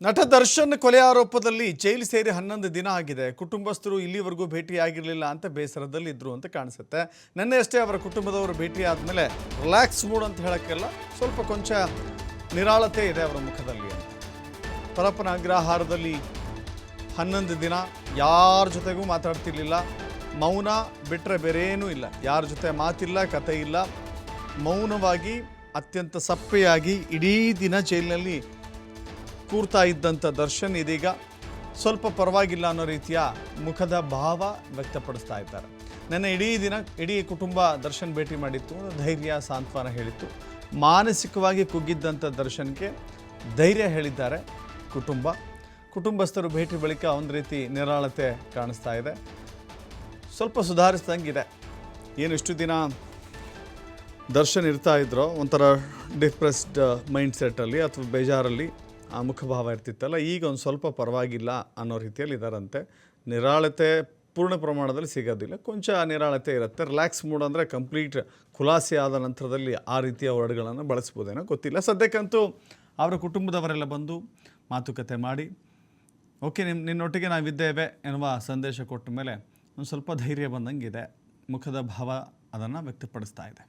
ನಟ ದರ್ಶನ್ ಕೊಲೆ ಆರೋಪದಲ್ಲಿ ಜೈಲು ಸೇರಿ 11 ದಿನ ಆಗಿದೆ. ಕುಟುಂಬಸ್ಥರು ಇಲ್ಲಿವರೆಗೂ ಭೇಟಿಯಾಗಿರಲಿಲ್ಲ ಅಂತ ಬೇಸರದಲ್ಲಿದ್ದರು ಅಂತ ಕಾಣಿಸುತ್ತೆ. ನಿನ್ನೆಯಷ್ಟೇ ಅವರ ಕುಟುಂಬದವರು ಭೇಟಿ ಆದಮೇಲೆ ರಿಲ್ಯಾಕ್ಸ್ ಮೂಡ್ ಅಂತ ಹೇಳೋಕ್ಕೆಲ್ಲ ಸ್ವಲ್ಪ ಕೊಂಚ ನಿರಾಳತೆ ಇದೆ ಅವರ ಮುಖದಲ್ಲಿ. ಪರಪ್ಪನ ಅಗ್ರಹಾರದಲ್ಲಿ 11 ದಿನ ಯಾರ ಜೊತೆಗೂ ಮಾತಾಡ್ತಿರ್ಲಿಲ್ಲ. ಮೌನ ಬಿಟ್ಟರೆ ಬೇರೇನೂ ಇಲ್ಲ. ಯಾರ ಜೊತೆ ಮಾತಿಲ್ಲ, ಕತೆ ಇಲ್ಲ. ಮೌನವಾಗಿ ಅತ್ಯಂತ ಸಪ್ಪೆಯಾಗಿ ಇಡೀ ದಿನ ಜೈಲಿನಲ್ಲಿ ಕೂರ್ತಾ ಇದ್ದಂಥ ದರ್ಶನ್ ಇದೀಗ ಸ್ವಲ್ಪ ಪರವಾಗಿಲ್ಲ ಅನ್ನೋ ರೀತಿಯ ಮುಖದ ಭಾವ ವ್ಯಕ್ತಪಡಿಸ್ತಾ ಇದ್ದಾರೆ. ನೆನ್ನೆ ಇಡೀ ದಿನ ಇಡೀ ಕುಟುಂಬ ದರ್ಶನ್ ಭೇಟಿ ಮಾಡಿತ್ತು, ಧೈರ್ಯ ಸಾಂತ್ವನ ಹೇಳಿತ್ತು. ಮಾನಸಿಕವಾಗಿ ಕುಗ್ಗಿದ್ದಂಥ ದರ್ಶನ್ಗೆ ಧೈರ್ಯ ಹೇಳಿದ್ದಾರೆ ಕುಟುಂಬಸ್ಥರು ಭೇಟಿ ಬಳಿಕ ಒಂದು ರೀತಿ ನಿರಾಳತೆ ಕಾಣಿಸ್ತಾ ಇದೆ. ಸ್ವಲ್ಪ ಸುಧಾರಿಸ್ದಂಗಿದೆ. ಏನು ಇಷ್ಟು ದಿನ ದರ್ಶನ್ ಇರ್ತಾ ಇದ್ರೋ ಒಂಥರ ಡಿಪ್ರೆಸ್ಡ್ ಮೈಂಡ್ ಸೆಟ್ಟಲ್ಲಿ ಅಥವಾ ಬೇಜಾರಲ್ಲಿ ಆ ಮುಖಭಾವ ಇರ್ತಿತ್ತಲ್ಲ, ಈಗ ಒಂದು ಸ್ವಲ್ಪ ಪರವಾಗಿಲ್ಲ ಅನ್ನೋ ರೀತಿಯಲ್ಲಿ ಇದ್ದಾರಂತೆ. ನಿರಾಳತೆ ಪೂರ್ಣ ಪ್ರಮಾಣದಲ್ಲಿ ಸಿಗೋದಿಲ್ಲ, ಕೊಂಚ ನಿರಾಳತೆ ಇರುತ್ತೆ. ರಿಲ್ಯಾಕ್ಸ್ ಮೂಡ್ ಅಂದರೆ ಕಂಪ್ಲೀಟ್ ಖುಲಾಸೆ ಆದ ನಂತರದಲ್ಲಿ ಆ ರೀತಿಯ ವರ್ಡ್ಗಳನ್ನು ಬಳಸ್ಬೋದೇನೋ ಗೊತ್ತಿಲ್ಲ. ಸದ್ಯಕ್ಕಂತೂ ಅವರ ಕುಟುಂಬದವರೆಲ್ಲ ಬಂದು ಮಾತುಕತೆ ಮಾಡಿ ಓಕೆ ನಿನ್ನೊಟ್ಟಿಗೆ ನಾವಿದ್ದೇವೆ ಎನ್ನುವ ಸಂದೇಶ ಕೊಟ್ಟ ಮೇಲೆ ಒಂದು ಸ್ವಲ್ಪ ಧೈರ್ಯ ಬಂದಂಗಿದೆ. ಮುಖದ ಭಾವ ಅದನ್ನು ವ್ಯಕ್ತಪಡಿಸ್ತಾ ಇದೆ.